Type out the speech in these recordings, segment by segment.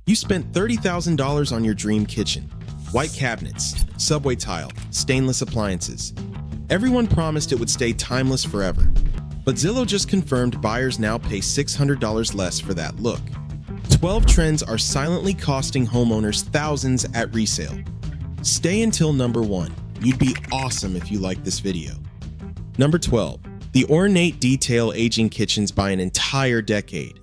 You spent $30,000 on your dream kitchen. White cabinets, subway tile, stainless appliances. Everyone promised it would stay timeless forever. But Zillow just confirmed buyers now pay $600 less for that look. 12 trends are silently costing homeowners thousands at resale. Stay until number 1. You'd be awesome if you liked this video. Number 12. The Ornate detail aging kitchens by an entire decade.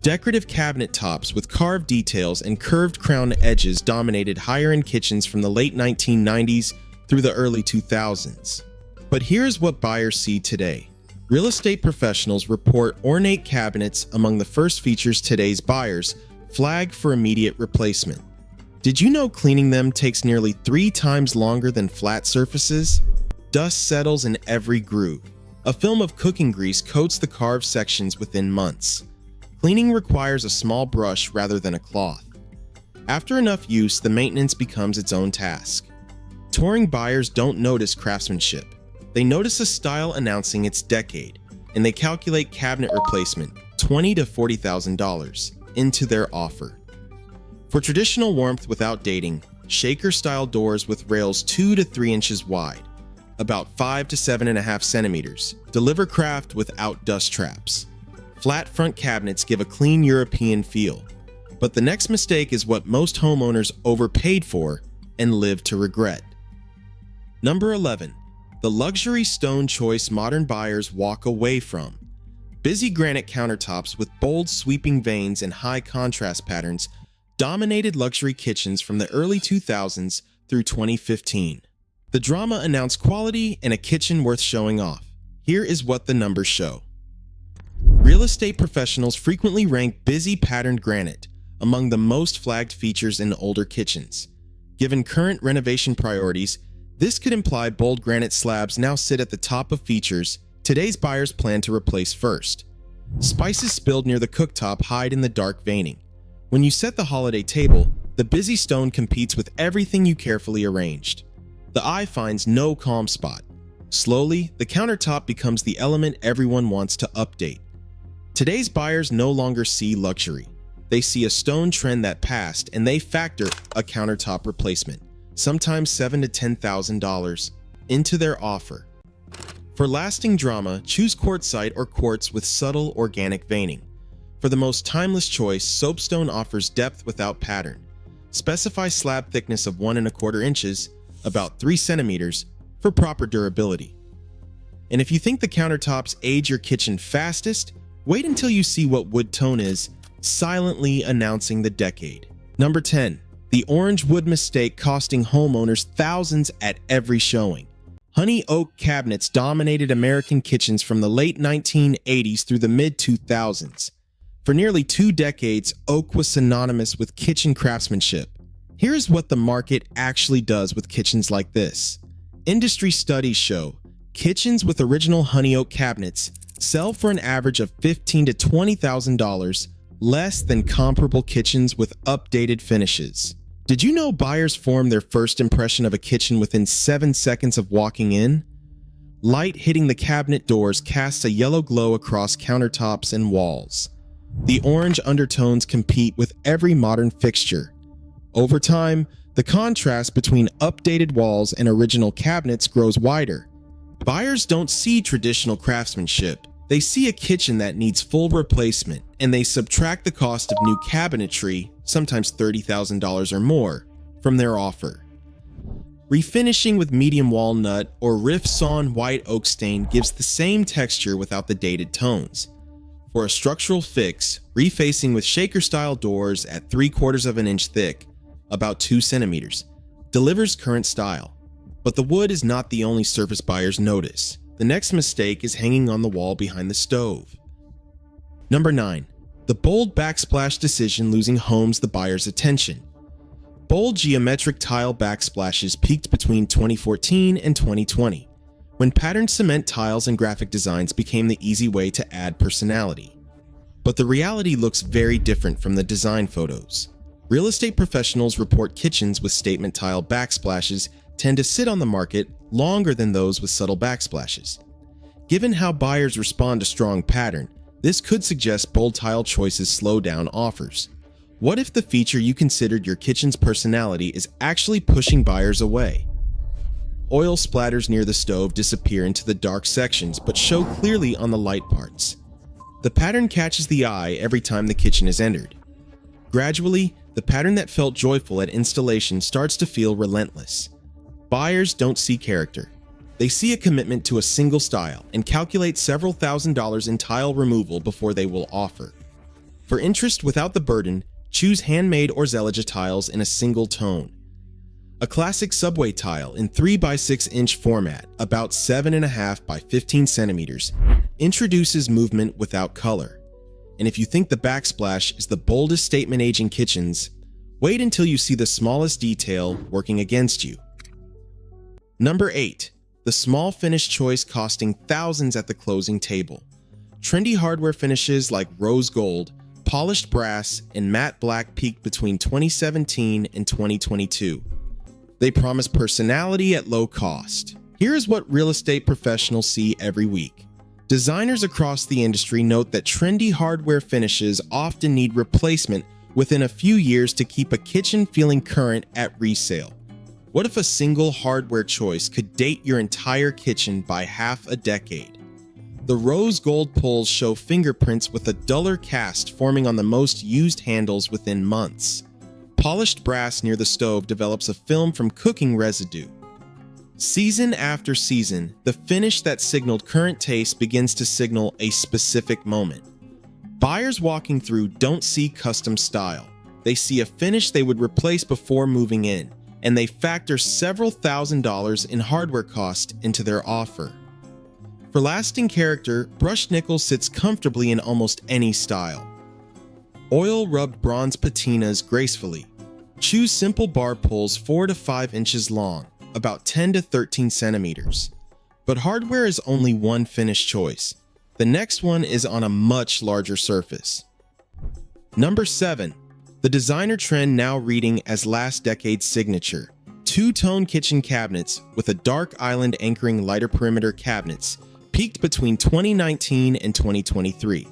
Decorative cabinet tops with carved details and curved crown edges dominated higher-end kitchens from the late 1990s through the early 2000s. But here's what buyers see today. Real estate professionals report ornate cabinets among the first features today's buyers flag for immediate replacement. Did you know cleaning them takes nearly 3 times longer than flat surfaces? Dust settles in every groove. A film of cooking grease coats the carved sections within months. Cleaning requires a small brush rather than a cloth. After enough use, the maintenance becomes its own task. Touring buyers don't notice craftsmanship. They notice a style announcing its decade, and they calculate cabinet replacement, $20,000 to $40,000, into their offer. For traditional warmth without dating, shaker-style doors with rails 2 to 3 inches wide, about 5 to 7.5 centimeters, deliver craft without dust traps. Flat front cabinets give a clean European feel. But the next mistake is what most homeowners overpaid for and live to regret. Number 11. The luxury stone choice modern buyers walk away from. Busy granite countertops with bold sweeping veins and high contrast patterns dominated luxury kitchens from the early 2000s through 2015. The drama announced quality and a kitchen worth showing off. Here is what the numbers show. Real estate professionals frequently rank busy patterned granite among the most flagged features in older kitchens. Given current renovation priorities, this could imply bold granite slabs now sit at the top of features today's buyers plan to replace first. Spices spilled near the cooktop hide in the dark veining. When you set the holiday table, the busy stone competes with everything you carefully arranged. The eye finds no calm spot. Slowly, the countertop becomes the element everyone wants to update. Today's buyers no longer see luxury. They see a stone trend that passed, and they factor a countertop replacement, sometimes $7,000 to $10,000, into their offer. For lasting drama, choose quartzite or quartz with subtle organic veining. For the most timeless choice, soapstone offers depth without pattern. Specify slab thickness of 1¼ inches, about 3 centimeters, for proper durability. And if you think the countertops age your kitchen fastest, wait until you see what wood tone is, silently announcing the decade. Number 10. The orange wood mistake costing homeowners thousands at every showing. Honey oak cabinets dominated American kitchens from the late 1980s through the mid-2000s. For nearly 2 decades, oak was synonymous with kitchen craftsmanship. Here's what the market actually does with kitchens like this. Industry studies show kitchens with original honey oak cabinets sell for an average of $15,000 to $20,000 less than comparable kitchens with updated finishes. Did you know buyers form their first impression of a kitchen within 7 seconds of walking in? Light hitting the cabinet doors casts a yellow glow across countertops and walls. The orange undertones compete with every modern fixture. Over time, the contrast between updated walls and original cabinets grows wider. Buyers don't see traditional craftsmanship. They see a kitchen that needs full replacement, and they subtract the cost of new cabinetry, sometimes $30,000 or more, from their offer. Refinishing with medium walnut or rift sawn white oak stain gives the same texture without the dated tones. For a structural fix, refacing with shaker-style doors at 3/4 inch thick, about 2 centimeters, delivers current style. But the wood is not the only surface buyers notice. The next mistake is hanging on the wall behind the stove. Number 9. The bold backsplash decision losing homes the buyer's attention. Bold geometric tile backsplashes peaked between 2014 and 2020, when patterned cement tiles and graphic designs became the easy way to add personality. But the reality looks very different from the design photos. Real estate professionals report kitchens with statement tile backsplashes tend to sit on the market longer than those with subtle backsplashes. Given how buyers respond to strong pattern, this could suggest bold tile choices slow down offers. What if the feature you considered your kitchen's personality is actually pushing buyers away? Oil splatters near the stove disappear into the dark sections but show clearly on the light parts. The pattern catches the eye every time the kitchen is entered. Gradually, the pattern that felt joyful at installation starts to feel relentless. Buyers don't see character. They see a commitment to a single style and calculate several $1,000s in tile removal before they will offer. For interest without the burden, choose handmade or Zillow tiles in a single tone. A classic subway tile in 3 by 6 inch format, about 7.5 by 15 centimeters, introduces movement without color. And if you think the backsplash is the boldest statement age in kitchens, wait until you see the smallest detail working against you. Number 8. The small finish choice costing thousands at the closing table. Trendy hardware finishes like rose gold, polished brass, and matte black peaked between 2017 and 2022. They promise personality at low cost. Here is what real estate professionals see every week. Designers across the industry note that trendy hardware finishes often need replacement within a few years to keep a kitchen feeling current at resale. What if a single hardware choice could date your entire kitchen by half a decade? The rose gold pulls show fingerprints with a duller cast forming on the most used handles within months. Polished brass near the stove develops a film from cooking residue. Season after season, the finish that signaled current taste begins to signal a specific moment. Buyers walking through don't see custom style. They see a finish they would replace before moving in, and they factor several $1,000s in hardware cost into their offer. For lasting character, brushed nickel sits comfortably in almost any style. Oil-rubbed bronze patinas gracefully. Choose simple bar pulls 4 to 5 inches long, about 10 to 13 centimeters. But hardware is only one finish choice. The next one is on a much larger surface. Number 7. The designer trend now reading as last decade's signature. Two-tone kitchen cabinets with a dark island anchoring lighter perimeter cabinets peaked between 2019 and 2023.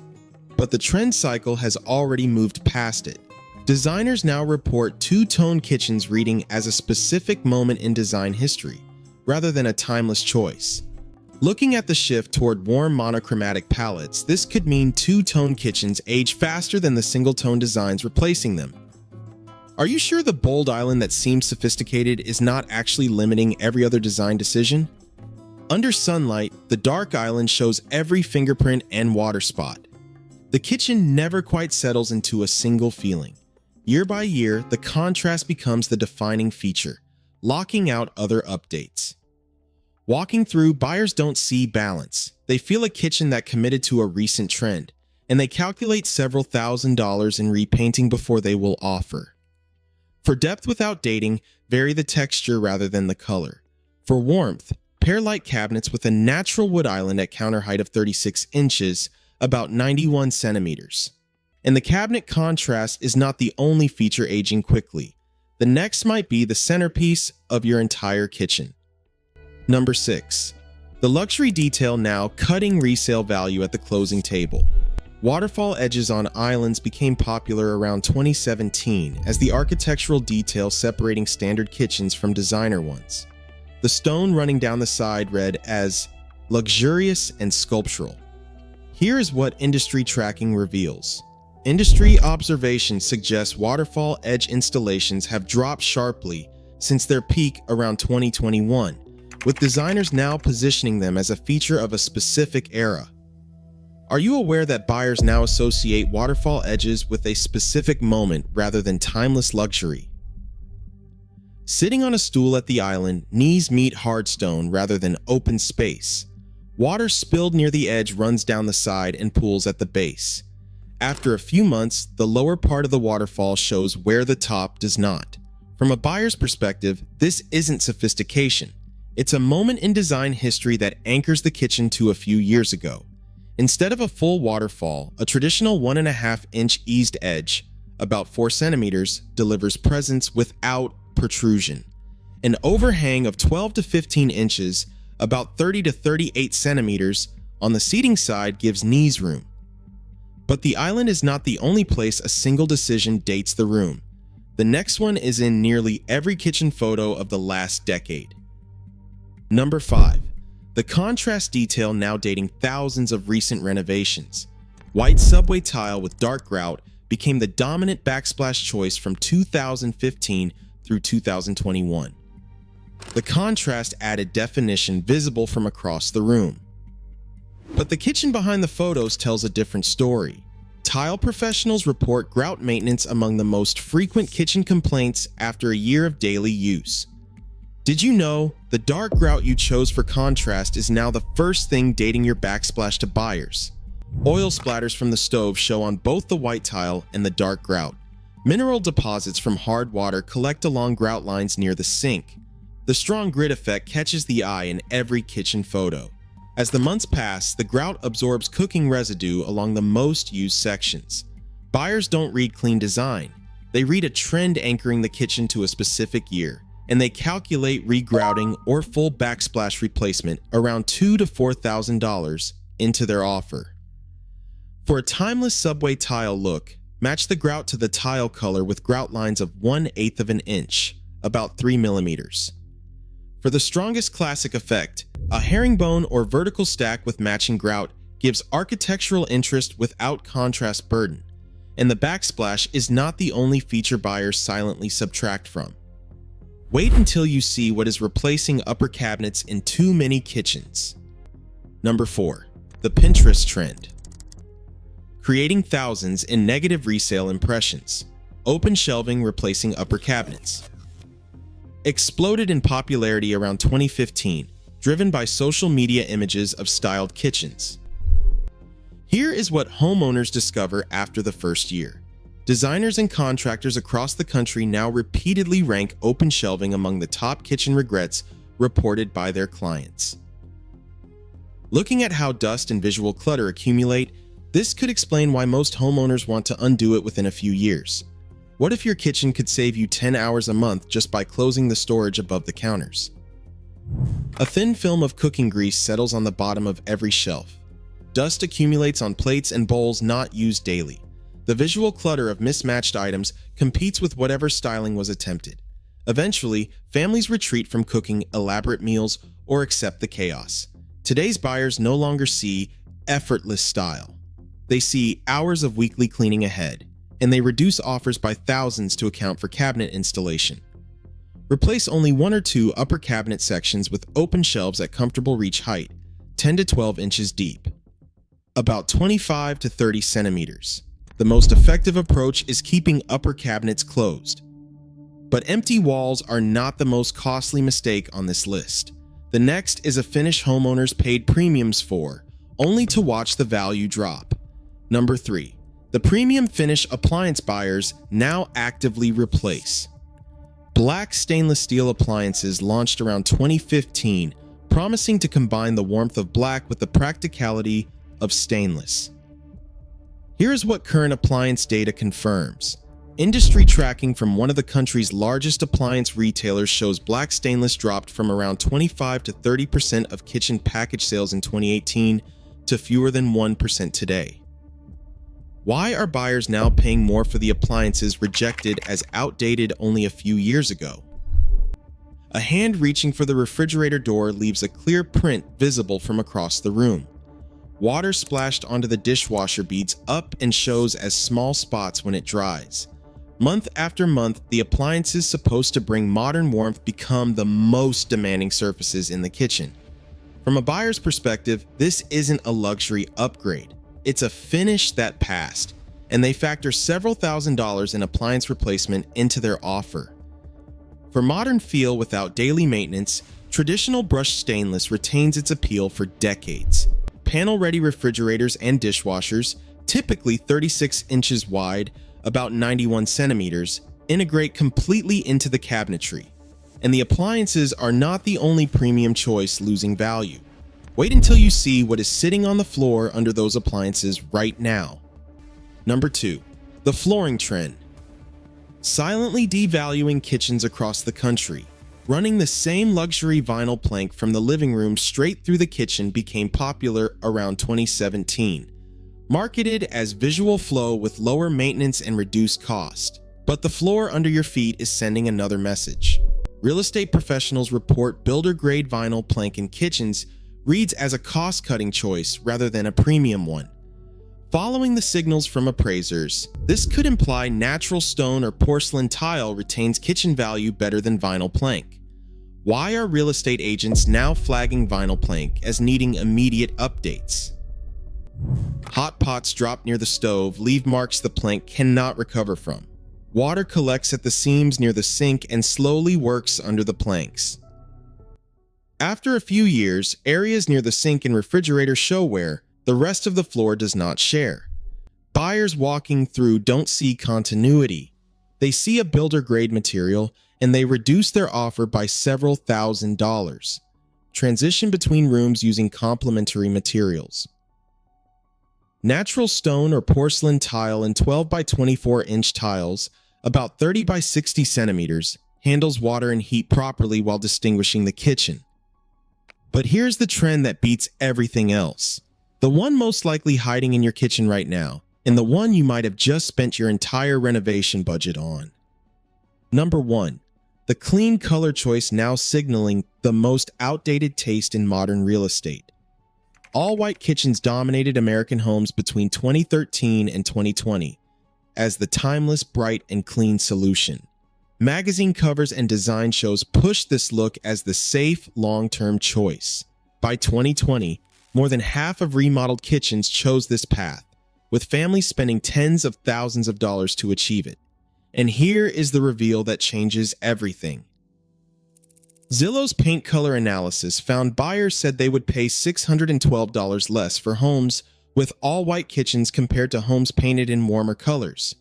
But the trend cycle has already moved past it. Designers now report two-tone kitchens reading as a specific moment in design history, rather than a timeless choice. Looking at the shift toward warm monochromatic palettes, this could mean two-tone kitchens age faster than the single-tone designs replacing them. Are you sure the bold island that seems sophisticated is not actually limiting every other design decision? Under sunlight, the dark island shows every fingerprint and water spot. The kitchen never quite settles into a single feeling. Year by year, the contrast becomes the defining feature, locking out other updates. Walking through, buyers don't see balance. They feel a kitchen that committed to a recent trend, and they calculate several $1,000s in repainting before they will offer. For depth without dating, vary the texture rather than the color. For warmth, pair light cabinets with a natural wood island at counter height of 36 inches, about 91 centimeters. And the cabinet contrast is not the only feature aging quickly. The next might be the centerpiece of your entire kitchen. Number 6. The luxury detail now cutting resale value at the closing table. Waterfall edges on islands became popular around 2017 as the architectural detail separating standard kitchens from designer ones. The stone running down the side read as luxurious and sculptural. Here is what industry tracking reveals. Industry observations suggest waterfall edge installations have dropped sharply since their peak around 2021, with designers now positioning them as a feature of a specific era. Are you aware that buyers now associate waterfall edges with a specific moment rather than timeless luxury? Sitting on a stool at the island, knees meet hardstone rather than open space. Water spilled near the edge runs down the side and pools at the base. After a few months, the lower part of the waterfall shows where the top does not. From a buyer's perspective, this isn't sophistication. It's a moment in design history that anchors the kitchen to a few years ago. Instead of a full waterfall, a traditional 1.5-inch eased edge, about 4 centimeters, delivers presence without protrusion. An overhang of 12 to 15 inches, about 30 to 38 centimeters, on the seating side gives knees room. But the island is not the only place a single decision dates the room. The next one is in nearly every kitchen photo of the last decade. Number 5. The contrast detail now dating thousands of recent renovations. White subway tile with dark grout became the dominant backsplash choice from 2015 through 2021. The contrast added definition visible from across the room. But the kitchen behind the photos tells a different story. Tile professionals report grout maintenance among the most frequent kitchen complaints after a year of daily use. Did you know the dark grout you chose for contrast is now the first thing dating your backsplash to buyers? Oil splatters from the stove show on both the white tile and the dark grout. Mineral deposits from hard water collect along grout lines near the sink. The strong grit effect catches the eye in every kitchen photo. As the months pass, the grout absorbs cooking residue along the most used sections. Buyers don't read clean design. They read a trend anchoring the kitchen to a specific year, and they calculate regrouting or full backsplash replacement around $2,000 to $4,000 into their offer. For a timeless subway tile look, match the grout to the tile color with grout lines of 1/8 of an inch, about 3 millimeters. For the strongest classic effect, a herringbone or vertical stack with matching grout gives architectural interest without contrast burden, and the backsplash is not the only feature buyers silently subtract from. Wait until you see what is replacing upper cabinets in too many kitchens. Number 4. The Pinterest trend. Creating thousands in negative resale impressions. Open shelving replacing upper cabinets. Exploded in popularity around 2015, driven by social media images of styled kitchens. Here is what homeowners discover after the first year. Designers and contractors across the country now repeatedly rank open shelving among the top kitchen regrets reported by their clients. Looking at how dust and visual clutter accumulate, this could explain why most homeowners want to undo it within a few years. What if your kitchen could save you 10 hours a month just by closing the storage above the counters? A thin film of cooking grease settles on the bottom of every shelf. Dust accumulates on plates and bowls not used daily. The visual clutter of mismatched items competes with whatever styling was attempted. Eventually, families retreat from cooking elaborate meals or accept the chaos. Today's buyers no longer see effortless style. They see hours of weekly cleaning ahead, and they reduce offers by thousands to account for cabinet installation. Replace only 1 or 2 upper cabinet sections with open shelves at comfortable reach height, 10 to 12 inches deep, about 25 to 30 centimeters. The most effective approach is keeping upper cabinets closed. But empty walls are not the most costly mistake on this list. The next is a finish homeowners paid premiums for, only to watch the value drop. Number 3. The premium finish appliance buyers now actively replace. Black stainless steel appliances launched around 2015, promising to combine the warmth of black with the practicality of stainless. Here is what current appliance data confirms. Industry tracking from one of the country's largest appliance retailers shows black stainless dropped from around 25 to 30% of kitchen package sales in 2018 to fewer than 1% today. Why are buyers now paying more for the appliances rejected as outdated only a few years ago? A hand reaching for the refrigerator door leaves a clear print visible from across the room. Water splashed onto the dishwasher beads up and shows as small spots when it dries. Month after month, the appliances supposed to bring modern warmth become the most demanding surfaces in the kitchen. From a buyer's perspective, this isn't a luxury upgrade. It's a finish that passed, and they factor several $1,000s in appliance replacement into their offer. For modern feel without daily maintenance, traditional brushed stainless retains its appeal for decades. Panel-ready refrigerators and dishwashers, typically 36 inches wide, about 91 centimeters, integrate completely into the cabinetry. And the appliances are not the only premium choice losing value. Wait until you see what is sitting on the floor under those appliances right now. Number 2. The flooring trend. Silently devaluing kitchens across the country. Running the same luxury vinyl plank from the living room straight through the kitchen became popular around 2017. Marketed as visual flow with lower maintenance and reduced cost. But the floor under your feet is sending another message. Real estate professionals report builder-grade vinyl plank in kitchens reads as a cost-cutting choice rather than a premium one. Following the signals from appraisers, this could imply natural stone or porcelain tile retains kitchen value better than vinyl plank. Why are real estate agents now flagging vinyl plank as needing immediate updates? Hot pots dropped near the stove leave marks the plank cannot recover from. Water collects at the seams near the sink and slowly works under the planks. After a few years, areas near the sink and refrigerator show wear, the rest of the floor does not share. Buyers walking through don't see continuity. They see a builder-grade material and they reduce their offer by several $1,000s. Transition between rooms using complementary materials. Natural stone or porcelain tile in 12 by 24 inch tiles, about 30 by 60 centimeters, handles water and heat properly while distinguishing the kitchen. But here's the trend that beats everything else. The one most likely hiding in your kitchen right now, and the one you might have just spent your entire renovation budget on. Number 1. The clean color choice now signaling the most outdated taste in modern real estate. All-white kitchens dominated American homes between 2013 and 2020 as the timeless, bright, and clean solution. Magazine covers and design shows pushed this look as the safe, long-term choice. By 2020, more than half of remodeled kitchens chose this path, with families spending tens of thousands of dollars to achieve it. And here is the reveal that changes everything. Zillow's paint color analysis found buyers said they would pay $612 less for homes with all-white kitchens compared to homes painted in warmer colors.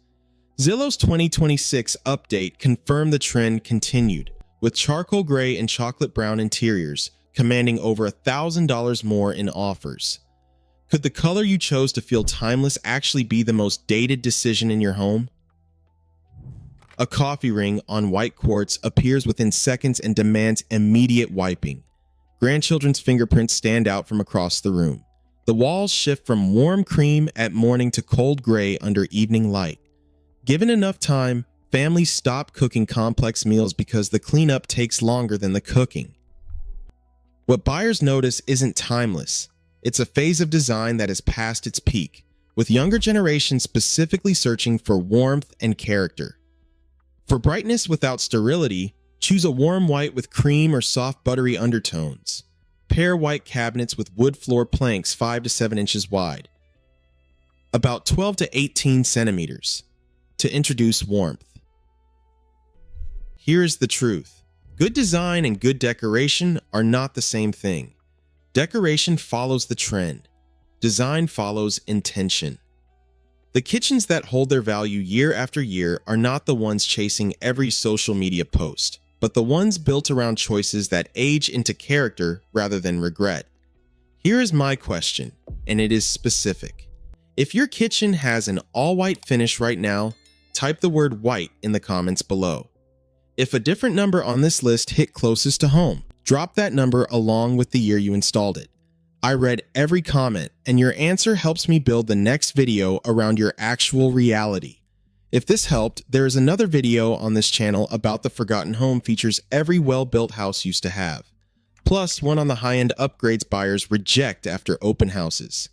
Zillow's 2026 update confirmed the trend continued, with charcoal gray and chocolate brown interiors commanding over $1,000 more in offers. Could the color you chose to feel timeless actually be the most dated decision in your home? A coffee ring on white quartz appears within seconds and demands immediate wiping. Grandchildren's fingerprints stand out from across the room. The walls shift from warm cream at morning to cold gray under evening light. Given enough time, families stop cooking complex meals because the cleanup takes longer than the cooking. What buyers notice isn't timeless. It's a phase of design that has passed its peak, with younger generations specifically searching for warmth and character. For brightness without sterility, choose a warm white with cream or soft buttery undertones. Pair white cabinets with wood floor planks 5 to 7 inches wide, about 12 to 18 centimeters, to introduce warmth. Here is the truth. Good design and good decoration are not the same thing. Decoration follows the trend. Design follows intention. The kitchens that hold their value year after year are not the ones chasing every social media post, but the ones built around choices that age into character rather than regret. Here is my question, and it is specific. If your kitchen has an all-white finish right now, type the word white in the comments below. If a different number on this list hit closest to home, drop that number along with the year you installed it. I read every comment, and your answer helps me build the next video around your actual reality. If this helped, there is another video on this channel about the forgotten home features every well-built house used to have, plus one on the high-end upgrades buyers reject after open houses.